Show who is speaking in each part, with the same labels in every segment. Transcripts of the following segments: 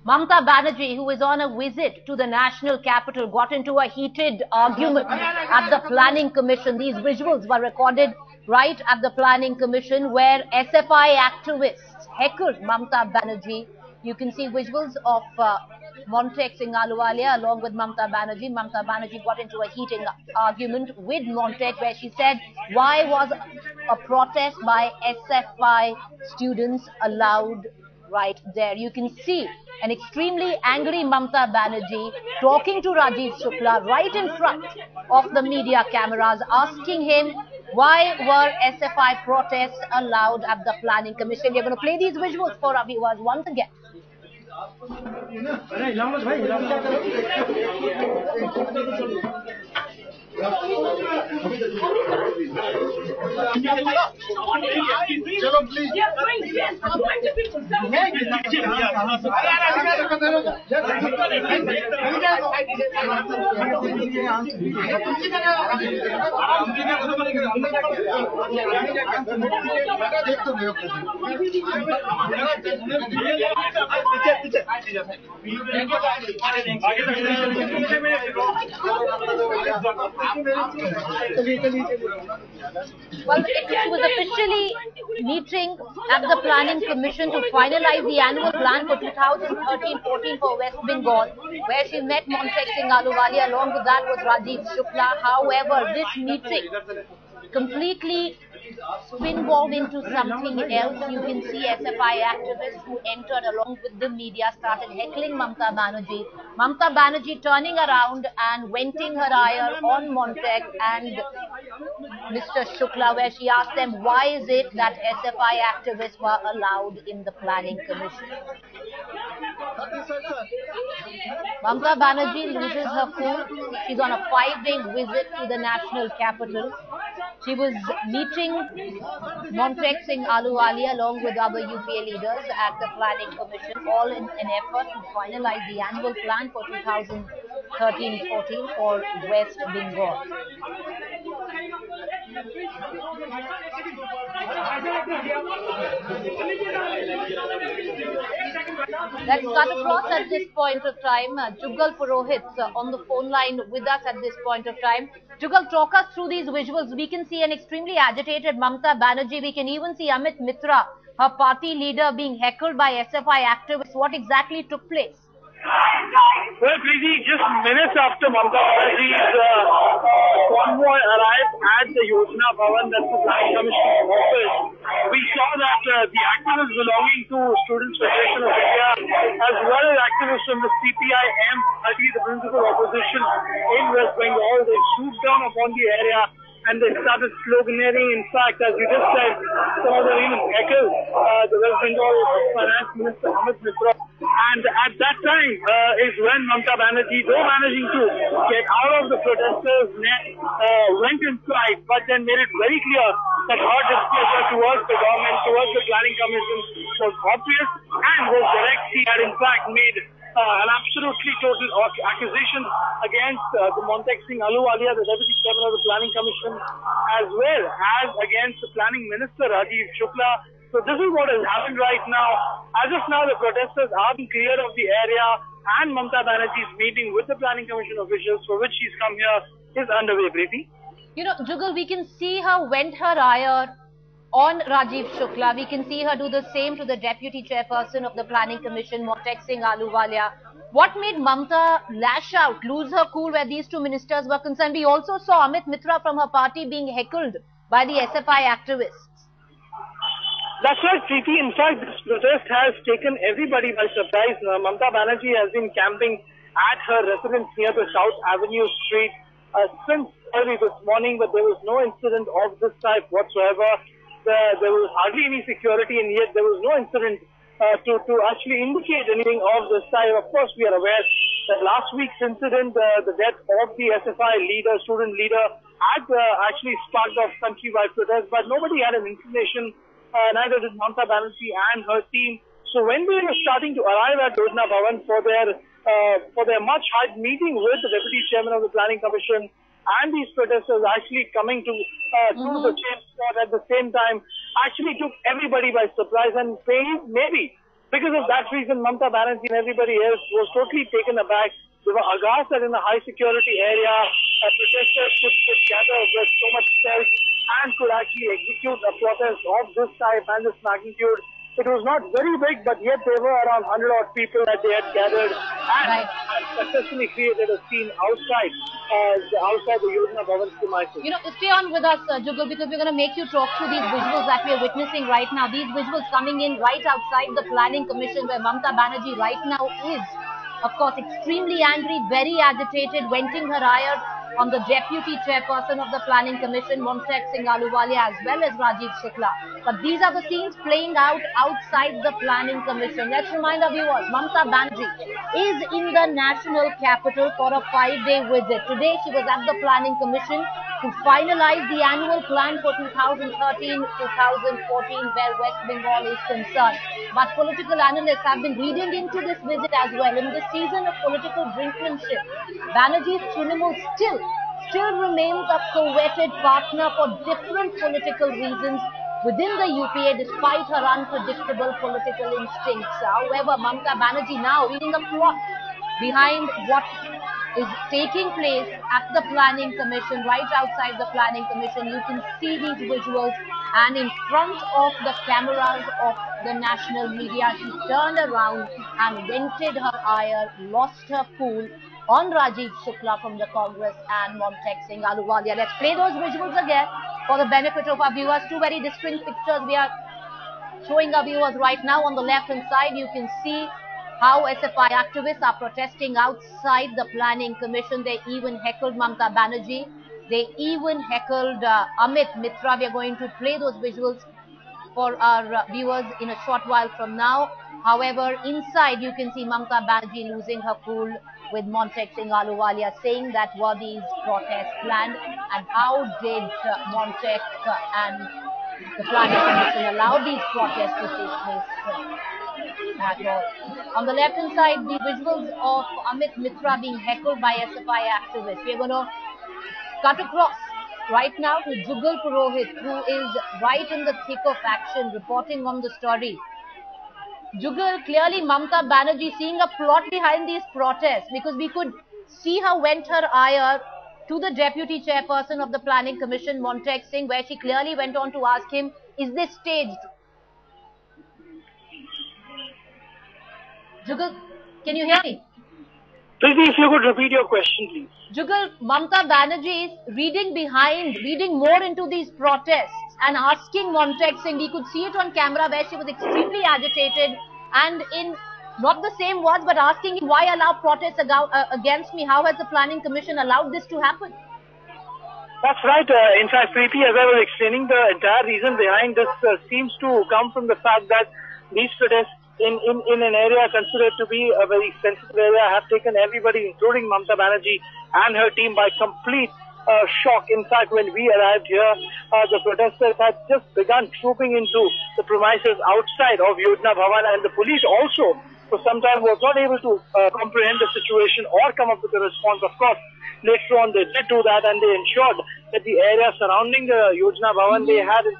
Speaker 1: Mamata Banerjee, who is on a visit to the national capital, got into a heated argument at the Planning Commission. These visuals were recorded right at the Planning Commission, where SFI activists heckled Mamata Banerjee. You can see visuals of Montek Singh Ahluwalia along with Mamata Banerjee. Mamata Banerjee got into a heated argument with Montek, where she said, why was a protest by SFI students allowed right there? You can see an extremely angry Mamata Banerjee talking to Rajiv Shukla right in front of the media cameras, asking him why were SFI protests allowed at the Planning Commission. We're going to play these visuals for our viewers once again.
Speaker 2: चलो please
Speaker 1: Well, she was officially meeting at the Planning Commission to finalize the annual plan for 2013-14 for West Bengal, where she met Montek Singh Ahluwalia. Along with that was Rajiv Shukla. However, this meeting completely spin-balled into something else. You can see SFI activists who entered along with the media started heckling Mamata Banerjee. Mamata Banerjee turning around and venting her ire on Montek and Mr. Shukla, where she asked them, why is it that SFI activists were allowed in the Planning Commission? Mamata Banerjee loses her cool. She's on a 5-day visit to the national capital. She was meeting Montek Singh Ahluwalia along with other UPA leaders at the Planning Commission, all in an effort to finalize the annual plan for 2013-14 for West Bengal. Let's cut across at this point of time. Jugal Purohit on the phone line with us at this point of time. Jugal, talk us through these visuals. We can see an extremely agitated Mamata Banerjee. We can even see Amit Mitra, her party leader, being heckled by SFI activists. What exactly took place?
Speaker 3: Well, Preeti, just minutes after Mamata Banerjee's convoy arrived at the Yojna Bhavan, that's the Planning Commission office, we saw that the activists belonging to Students' Federation of India, as well as activists from the CPI-M party, the principal opposition in West Bengal, they swooped down upon the area and they started sloganeering. In fact, as you just said, some of them even echoed the West Bengal Finance Minister Amit Mitra. And at that time is when Mamata Banerjee, though managing to get out of the protesters' net, went inside, but then made it very clear that her displeasure towards the government, towards the Planning Commission was obvious and was direct. She had in fact made an absolutely total accusation against the Montek Singh Ahluwalia, the Deputy Chairman of the Planning Commission, as well as against the Planning Minister Rajiv Shukla. So this is what has happened right now. As of now, the protesters are being cleared of the area, and Mamata Banerjee's meeting with the Planning Commission officials, for which she's come here, is underway, Preeti.
Speaker 1: You know, Jugal, we can see her vent her ire on Rajiv Shukla. We can see her do the same to the Deputy Chairperson of the Planning Commission, Montek Singh Ahluwalia. What made Mamata lash out, lose her cool where these two ministers were concerned? We also saw Amit Mitra from her party being heckled by the SFI activists.
Speaker 3: That's right, Preeti. In fact, this protest has taken everybody by surprise. Mamata Banerjee has been camping at her residence near the South Avenue Street since early this morning, but there was no incident of this type whatsoever. There was hardly any security, and yet there was no incident to actually indicate anything of this type. Of course, we are aware that last week's incident, the death of the SFI leader, student leader, had actually sparked off countrywide protests, but nobody had an inclination, neither did Mamata Banerjee and her team. So when they were starting to arrive at Yojna Bhavan for their much-hyped meeting with the Deputy Chairman of the Planning Commission, and these protesters actually coming to the same spot at the same time, actually took everybody by surprise, and maybe Because of that reason, Mamata Banerjee and everybody else was totally taken aback. They were aghast that in a high security area, protesters could gather with so much stealth and could actually execute a protest of this type and this magnitude. It was not very big, but yet there were around 100 odd people that they had gathered and successfully created a scene outside the Yojna Bhavan premises.
Speaker 1: You know, stay on with us, Jugal, because we're going to make you talk through these visuals that we are witnessing right now. These visuals coming in right outside the Planning Commission where Mamata Banerjee right now is, of course, extremely angry, very agitated, venting her ire on the Deputy Chairperson of the Planning Commission, Montek Singh Ahluwalia, as well as Rajiv Shukla. But these are the scenes playing out outside the Planning Commission. Let's remind our viewers, Mamata Banerjee is in the national capital for a 5-day visit. Today, she was at the Planning Commission to finalize the annual plan for 2013-2014, where West Bengal is concerned. But political analysts have been reading into this visit as well. In this season of political brinkmanship, Banerjee's Trinamool still remains a coveted partner for different political reasons within the UPA, despite her unpredictable political instincts. However, Mamata Banerjee now reading a plot behind what is taking place at the Planning Commission, right outside the Planning Commission. You can see these visuals, and in front of the cameras of the national media, she turned around and vented her ire, lost her cool on Rajiv Shukla from the Congress and Montek Singh Ahluwalia. Let's play those visuals again for the benefit of our viewers. Two very distinct pictures we are showing our viewers right now. On the left-hand side, you can see how SFI activists are protesting outside the Planning Commission. They even heckled Mamata Banerjee. They even heckled Amit, Mitra. We are going to play those visuals for our viewers in a short while from now. However, inside you can see Mamata Banerjee losing her cool with Montek Singh Ahluwalia, saying that were these protests planned, and how did Montek and the Planning Commission allow these protests to take place at all. On the left hand side, the visuals of Amit, Mitra being heckled by SFI activists. We are going to cut across right now to Jugal Purohit, who is right in the thick of action, reporting on the story. Jugal, clearly Mamata Banerjee seeing a plot behind these protests, because we could see her vent her ire to the Deputy Chairperson of the Planning Commission, Montek Singh, where she clearly went on to ask him, is this staged? Jugal, can you hear me?
Speaker 3: Please, if you could repeat your question, please.
Speaker 1: Jugal, Mamata Banerjee is reading more into these protests and asking Montek Singh. We could see it on camera where she was extremely agitated and in not the same words, but asking him, why allow protests against me? How has the Planning Commission allowed this to happen?
Speaker 3: That's right. In fact, Preeti, as I was explaining, the entire reason behind this seems to come from the fact that these protests in an area considered to be a very sensitive area have taken everybody, including Mamata Banerjee and her team, by complete shock. In fact, when we arrived here, the protesters had just begun trooping into the premises outside of Yojna Bhavan, and the police also, for some time, was not able to comprehend the situation or come up with a response. Of course, later on they did do that, and they ensured that the area surrounding the Yojna Bhavan, they had in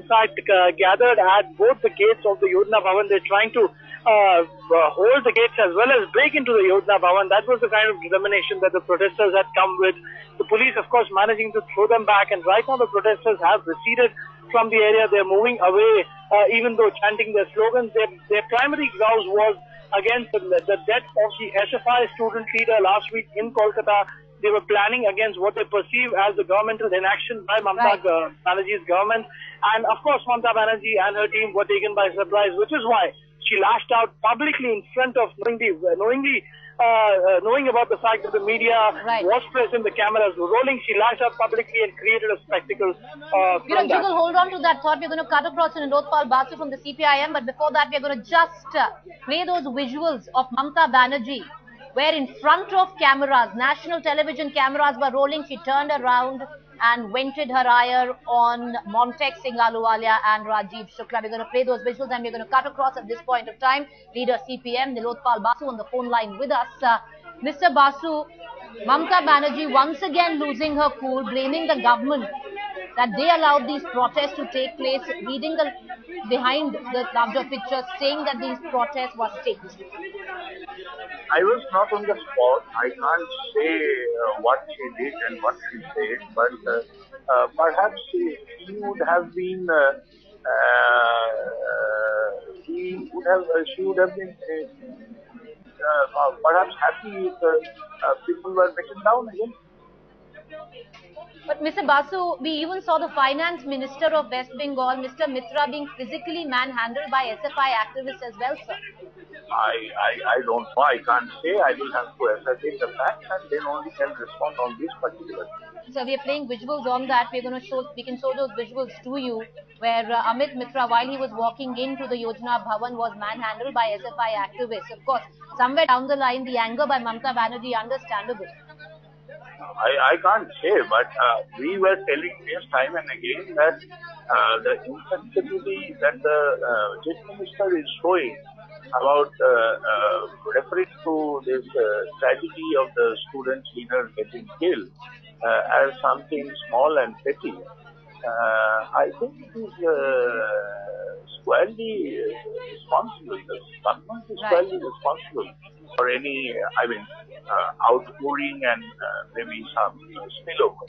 Speaker 3: fact gathered at both the gates of the Yojna Bhavan. They're trying to hold the gates as well as break into the Yojna Bhavan. That was the kind of determination that the protesters had come with. The police, of course, managing to throw them back, and right now the protesters have receded from the area. They're moving away, even though chanting their slogans. Their primary grouse was against the death of the SFI student leader last week in Kolkata. They were planning against what they perceive as the governmental inaction by Mamata Banerjee's government. And of course, Mamata Banerjee and her team were taken by surprise, which is why she lashed out publicly in front of knowing about the fact that the media was present, the cameras were rolling. She lashed out publicly and created a spectacle.
Speaker 1: Jugal, hold on to that thought. We're going to cut across to Lotpal Basu from the CPIM, but before that, we're going to just play those visuals of Mamata Banerjee, where in front of cameras, national television cameras were rolling. She turned around and vented her ire on Montek Singh Ahluwalia and Rajiv Shukla. We're going to play those visuals, and we're going to cut across at this point of time. Leader CPM, Nilotpal Basu, on the phone line with us. Mr. Basu, Mamata Banerjee once again losing her cool, blaming the government that they allowed these protests to take place, reading the behind the larger picture, saying that these protests were staged?
Speaker 4: I was not on the spot. I can't say what she did and what she said, but perhaps she would have been. She would have been perhaps happy if people were taken down again.
Speaker 1: But Mr. Basu, we even saw the finance minister of West Bengal, Mr. Mitra, being physically manhandled by SFI activists as well, sir.
Speaker 4: I don't know. I can't say. I will have to ascertain the facts and then only can respond on this particular thing.
Speaker 1: So we are playing visuals on that. We can show those visuals to you, where Amit Mitra, while he was walking into the Yojna Bhavan, was manhandled by SFI activists. Of course, somewhere down the line, the anger by Mamata Banerjee, understandable.
Speaker 4: I can't say, but we were telling this time and again that the insensitivity that the Chief Minister is showing about referring to this tragedy of the student leader getting killed as something small and petty, I think it is squarely responsible. The government is squarely responsible for any, outpouring and maybe some spillover.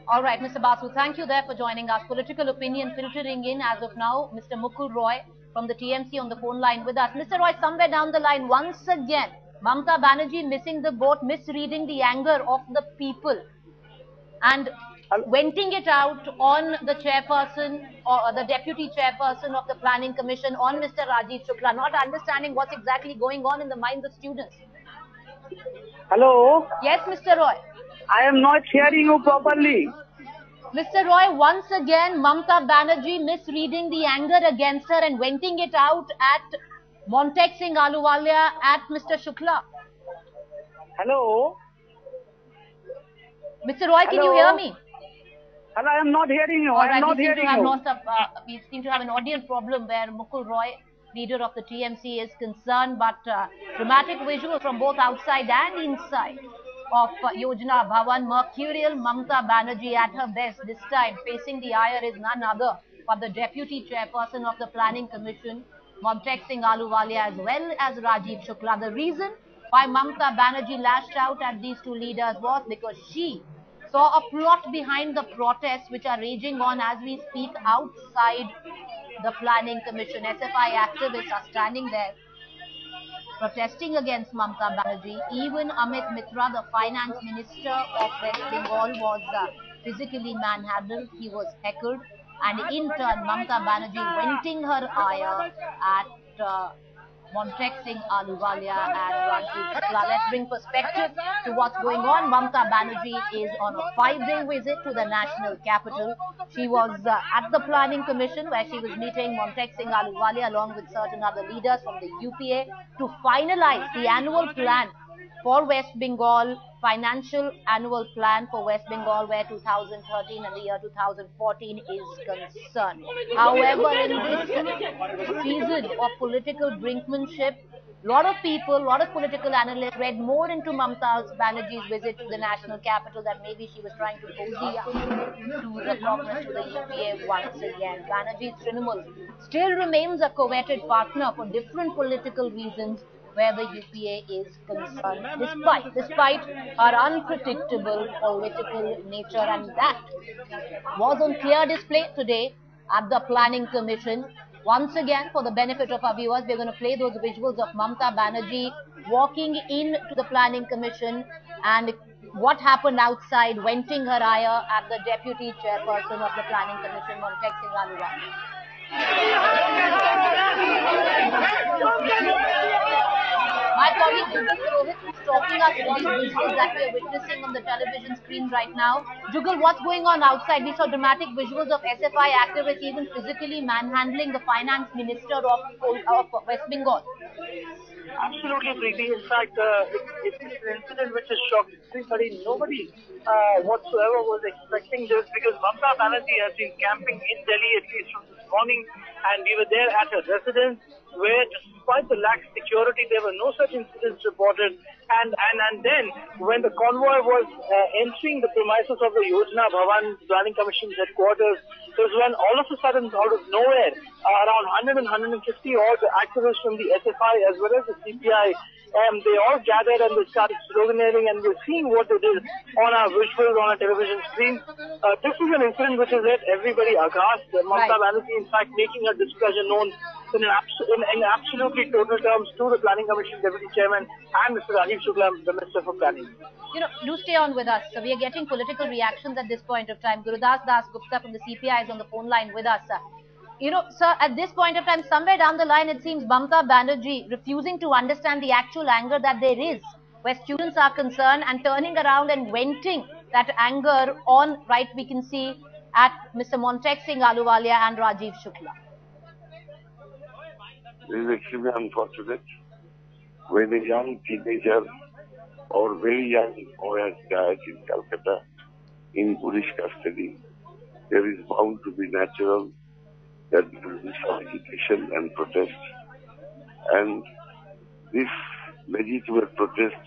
Speaker 1: All right, Mr. Basu, thank you there for joining us. Political opinion filtering in as of now. Mr. Mukul Roy from the TMC on the phone line with us. Mr. Roy, somewhere down the line, once again, Mamata Banerjee missing the boat, misreading the anger of the people and venting it out on the chairperson or the deputy chairperson of the Planning Commission, on Mr. Rajiv Shukla, not understanding what's exactly going on in the minds of students.
Speaker 3: Hello?
Speaker 1: Yes, Mr. Roy.
Speaker 3: I am not hearing you properly.
Speaker 1: Mr. Roy, once again, Mamata Banerjee misreading the anger against her and venting it out at Montek Singh Ahluwalia, at Mr. Shukla.
Speaker 3: Hello?
Speaker 1: Mr. Roy, can you hear me?
Speaker 3: Hello, I am not hearing you.
Speaker 1: All right,
Speaker 3: I am not hearing you.
Speaker 1: We seem to have an audio problem where Mukul Roy, leader of the TMC, is concerned, but dramatic visual from both outside and inside of Yojna Bhavan. Mercurial Mamata Banerjee at her best this time. Facing the ire is none other but the deputy chairperson of the Planning Commission, Montek Singh Ahluwalia, as well as Rajiv Shukla. The reason why Mamata Banerjee lashed out at these two leaders was because she saw a plot behind the protests which are raging on as we speak outside the Planning Commission. SFI activists are standing there protesting against Mamata Banerjee. Even Amit Mitra, the finance minister of West Bengal, was physically manhandled. He was heckled, and in turn Mamata Banerjee venting her ire at Montek Singh Ahluwalia and Rajiv Shukla. Let's bring perspective to what's going on. Mamata Banerjee is on a 5-day visit to the national capital. She was at the Planning Commission where she was meeting Montek Singh Ahluwalia along with certain other leaders from the UPA to finalize the annual plan for West Bengal, financial annual plan for West Bengal, where 2013 and the year 2014 is concerned. However, in this season of political brinkmanship, a lot of people, a lot of political analysts read more into Mamata Banerjee's visit to the national capital that maybe she was trying to cozy up to the progress to the UPA once again. Banerjee's Trinamool still remains a coveted partner for different political reasons where the UPA is concerned, despite her unpredictable political nature, and that was on clear display today at the Planning Commission. Once again, for the benefit of our viewers, we're going to play those visuals of Mamata Banerjee walking into the Planning Commission and what happened outside, venting her ire at the deputy chairperson of the Planning Commission, Montek Singh Ahluwalia. My colleague Jugal is talking us through these visuals that we are witnessing on the television screen right now. Jugal, what's going on outside? We saw dramatic visuals of SFI activists even physically manhandling the finance minister of West Bengal.
Speaker 3: Absolutely, Preeti. In fact, it's an incident which has shocked everybody. Nobody whatsoever was expecting this, because Mamata Banerjee has been camping in Delhi at least from this morning, and we were there at her residence. where despite the lax security, there were no such incidents reported. And then when the convoy was entering the premises of the Yojna Bhavan Planning Commission's headquarters, it was when all of a sudden, out of nowhere, around 100 and 150 odd activists from the SFI as well as the CPI, they all gathered and they started sloganeering, and we're seeing what they did on our visuals on our television screen. This is an incident which has led everybody aghast. Mamata Banerjee, in fact, making her displeasure known in absolutely total terms to the Planning Commission Deputy Chairman and Mr. Rajiv Shukla, the Minister for Planning.
Speaker 1: Do stay on with us. We are getting political reactions at this point of time. Gurudas Das Gupta from the CPI is on the phone line with us. Sir, at this point of time, somewhere down the line, it seems Mamata Banerjee refusing to understand the actual anger that there is, where students are concerned, and turning around and venting that anger on, right, we can see, at Mr. Montek Singh Ahluwalia and Rajiv Shukla.
Speaker 4: This is extremely unfortunate when a young teenager or very young boy has died in Calcutta in police custody. There is bound to be natural that there will be some agitation and protest. And this legitimate protest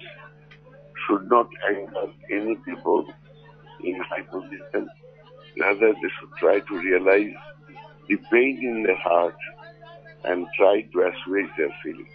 Speaker 4: should not anger any people in high position. Rather, they should try to realize the pain in their heart and try to assuage their feelings.